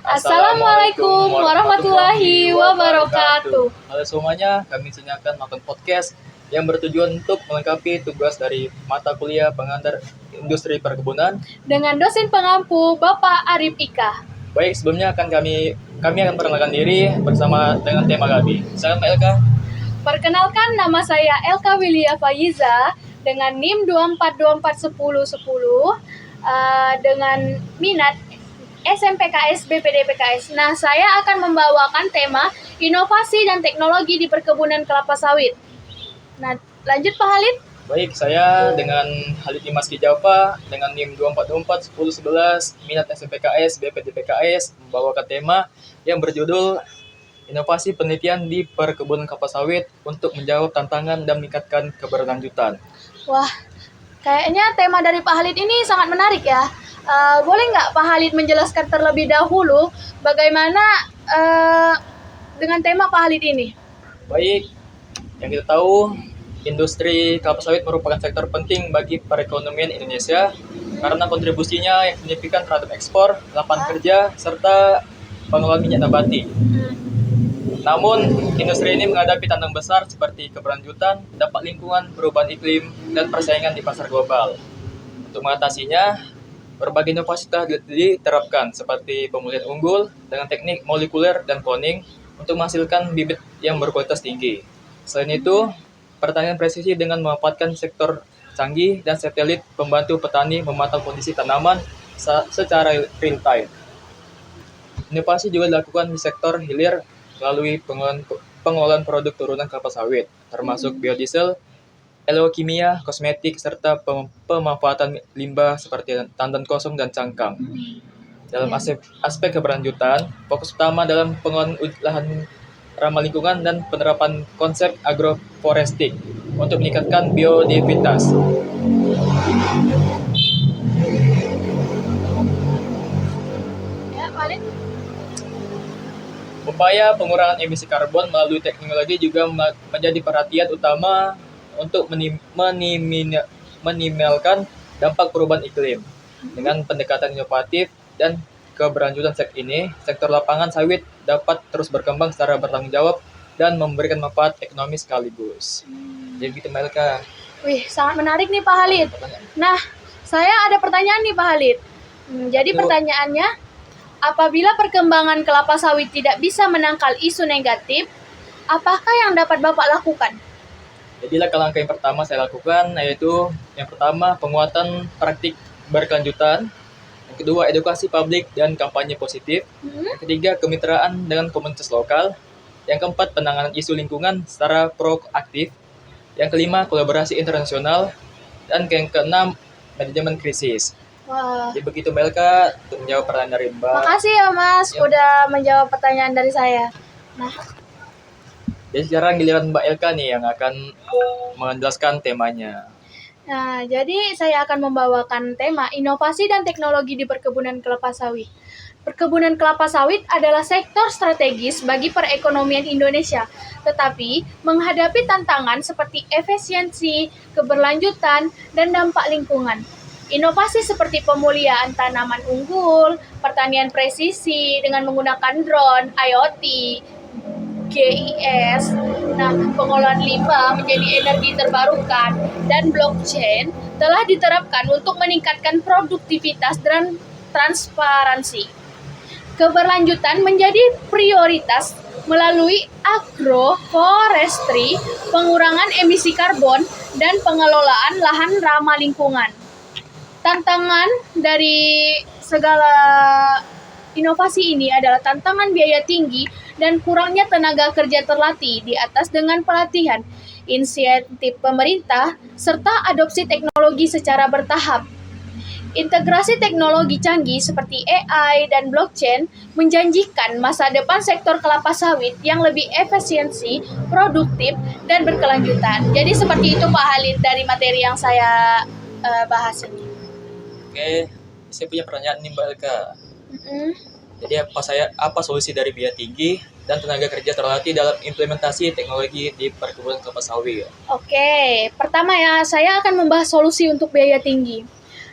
Assalamualaikum warahmatullahi wabarakatuh. Halo semuanya, kami sini akan melakukan podcast yang bertujuan untuk melengkapi tugas dari mata kuliah pengantar industri perkebunan Dengan dosen pengampu Bapak Arif Ika. Baik, sebelumnya kami akan perkenalkan diri bersama dengan tema kami. Saya Elka. Perkenalkan, nama saya Elka Wilia Faiza dengan NIM 24241010 dengan minat SMPKS BPD-PKS. Nah, saya akan membawakan tema inovasi dan teknologi di perkebunan kelapa sawit. Nah, lanjut Pak Halid. Baik, saya dengan Halid Dimas Kijapa dengan NIM 24241011 minat SMPKS BPD-PKS membawakan tema yang berjudul Inovasi penelitian di perkebunan kelapa sawit untuk menjawab tantangan dan meningkatkan keberlanjutan. Wah, kayaknya tema dari Pak Halid ini sangat menarik ya. Boleh nggak Pak Halid menjelaskan terlebih dahulu bagaimana dengan tema Pak Halid ini? Baik, yang kita tahu, industri kelapa sawit merupakan sektor penting bagi perekonomian Indonesia karena kontribusinya yang signifikan terhadap ekspor, lapangan kerja, serta pengelolaan minyak nabati. Namun, industri ini menghadapi tantangan besar seperti keberlanjutan, dampak lingkungan, perubahan iklim, dan persaingan di pasar global. Untuk mengatasinya, berbagai inovasi telah diterapkan seperti pemulihan unggul dengan teknik molekuler dan cloning untuk menghasilkan bibit yang berkualitas tinggi. Selain itu, pertanian presisi dengan memanfaatkan sektor canggih dan satelit membantu petani memantau kondisi tanaman secara real time. Inovasi juga dilakukan di sektor hilir melalui pengelolaan produk turunan kelapa sawit, termasuk biodiesel, eleokimia, kosmetik, serta pemanfaatan limbah seperti tandan kosong dan cangkang. Dalam aspek keberlanjutan, fokus utama dalam pengelolaan lahan ramah lingkungan dan penerapan konsep agroforestik untuk meningkatkan biodiversitas. Ya, Pak Halid. Upaya pengurangan emisi karbon melalui teknologi juga menjadi perhatian utama untuk minimalkan dampak perubahan iklim. Dengan pendekatan inovatif dan keberlanjutan sektor lapangan sawit dapat terus berkembang secara bertanggung jawab dan memberikan manfaat ekonomi sekaligus. Jadi gitu Mbak Elka. Wih, sangat menarik nih Pak Halid. Nah, saya ada pertanyaan nih Pak Halid. Jadi pertanyaannya, apabila perkembangan kelapa sawit tidak bisa menangkal isu negatif, apakah yang dapat Bapak lakukan? Jadi langkah yang pertama saya lakukan yaitu yang pertama penguatan praktik berkelanjutan, yang kedua edukasi publik dan kampanye positif, yang ketiga kemitraan dengan komunitas lokal, yang keempat penanganan isu lingkungan secara proaktif, yang kelima kolaborasi internasional, dan yang keenam manajemen krisis. Wah. Jadi begitu Mbak Elka untuk menjawab pertanyaan dari Mbak. Makasih ya Mas, udah menjawab pertanyaan dari saya. Nah, Jadi sekarang giliran Mbak Elka nih yang akan menjelaskan temanya. jadi saya akan membawakan tema inovasi dan teknologi di perkebunan kelapa sawit. Perkebunan kelapa sawit adalah sektor strategis bagi perekonomian Indonesia, tetapi menghadapi tantangan seperti efisiensi, keberlanjutan, dan dampak lingkungan. Inovasi seperti pemulihan tanaman unggul, pertanian presisi dengan menggunakan drone, IoT, GIS, pengolahan limbah menjadi energi terbarukan, dan blockchain telah diterapkan untuk meningkatkan produktivitas dan transparansi. Keberlanjutan menjadi prioritas melalui agroforestry, pengurangan emisi karbon, dan pengelolaan lahan ramah lingkungan. Tantangan dari segala inovasi ini adalah tantangan biaya tinggi dan kurangnya tenaga kerja terlatih di atas dengan pelatihan, inisiatif pemerintah, serta adopsi teknologi secara bertahap. Integrasi teknologi canggih seperti AI dan blockchain menjanjikan masa depan sektor kelapa sawit yang lebih efisiensi, produktif, dan berkelanjutan. Jadi seperti itu Pak Halid dari materi yang saya bahas ini. Oke, saya punya pertanyaan nih Mbak Elka. Jadi apa solusi dari biaya tinggi dan tenaga kerja terlatih dalam implementasi teknologi di perkebunan kelapa sawit? Oke, pertama ya, saya akan membahas solusi untuk biaya tinggi.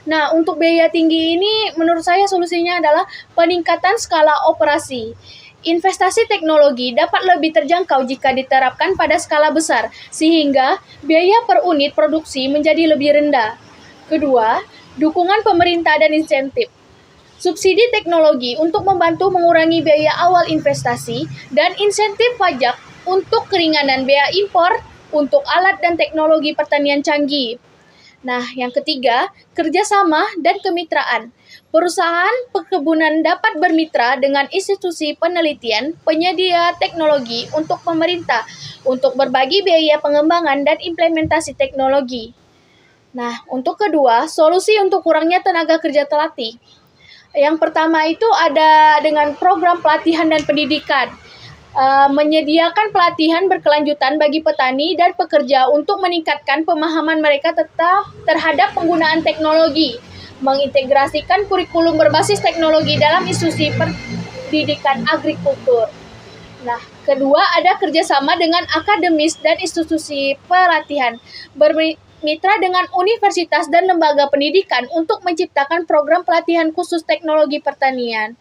Nah, untuk biaya tinggi ini menurut saya solusinya adalah peningkatan skala operasi. Investasi teknologi dapat lebih terjangkau jika diterapkan pada skala besar, sehingga biaya per unit produksi menjadi lebih rendah. Kedua, dukungan pemerintah dan insentif. Subsidi teknologi untuk membantu mengurangi biaya awal investasi dan insentif pajak untuk keringanan biaya impor untuk alat dan teknologi pertanian canggih. Nah, yang ketiga, kerjasama dan kemitraan. Perusahaan perkebunan dapat bermitra dengan institusi penelitian, penyedia teknologi untuk pemerintah untuk berbagi biaya pengembangan dan implementasi teknologi. Nah, untuk kedua, solusi untuk kurangnya tenaga kerja terlatih. Yang pertama itu ada dengan program pelatihan dan pendidikan. Menyediakan pelatihan berkelanjutan bagi petani dan pekerja untuk meningkatkan pemahaman mereka tetap terhadap penggunaan teknologi, mengintegrasikan kurikulum berbasis teknologi dalam institusi pendidikan agrikultur. Nah, kedua ada kerjasama dengan akademis dan institusi pelatihan, bermitra dengan universitas dan lembaga pendidikan untuk menciptakan program pelatihan khusus teknologi pertanian.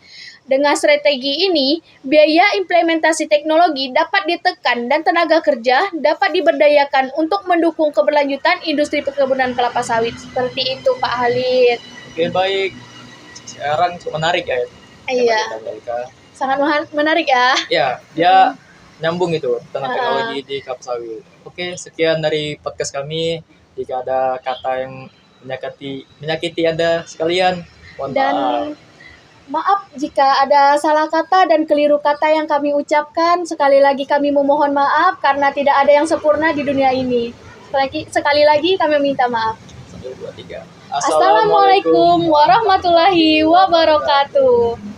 Dengan strategi ini, biaya implementasi teknologi dapat ditekan dan tenaga kerja dapat diberdayakan untuk mendukung keberlanjutan industri perkebunan kelapa sawit. Seperti itu, Pak Halid. Oke, baik. Sekarang cukup menarik ya. Iya, sangat menarik ya. Ya, dia nyambung itu tentang teknologi di kelapa sawit. Oke, sekian dari podcast kami. Jika ada kata yang menyakiti Anda sekalian, mohon Dan maaf. maaf jika ada salah kata dan keliru kata yang kami ucapkan. Sekali lagi kami memohon maaf karena tidak ada yang sempurna di dunia ini. Sekali lagi kami minta maaf. 1, 2, 3. Assalamualaikum warahmatullahi wabarakatuh.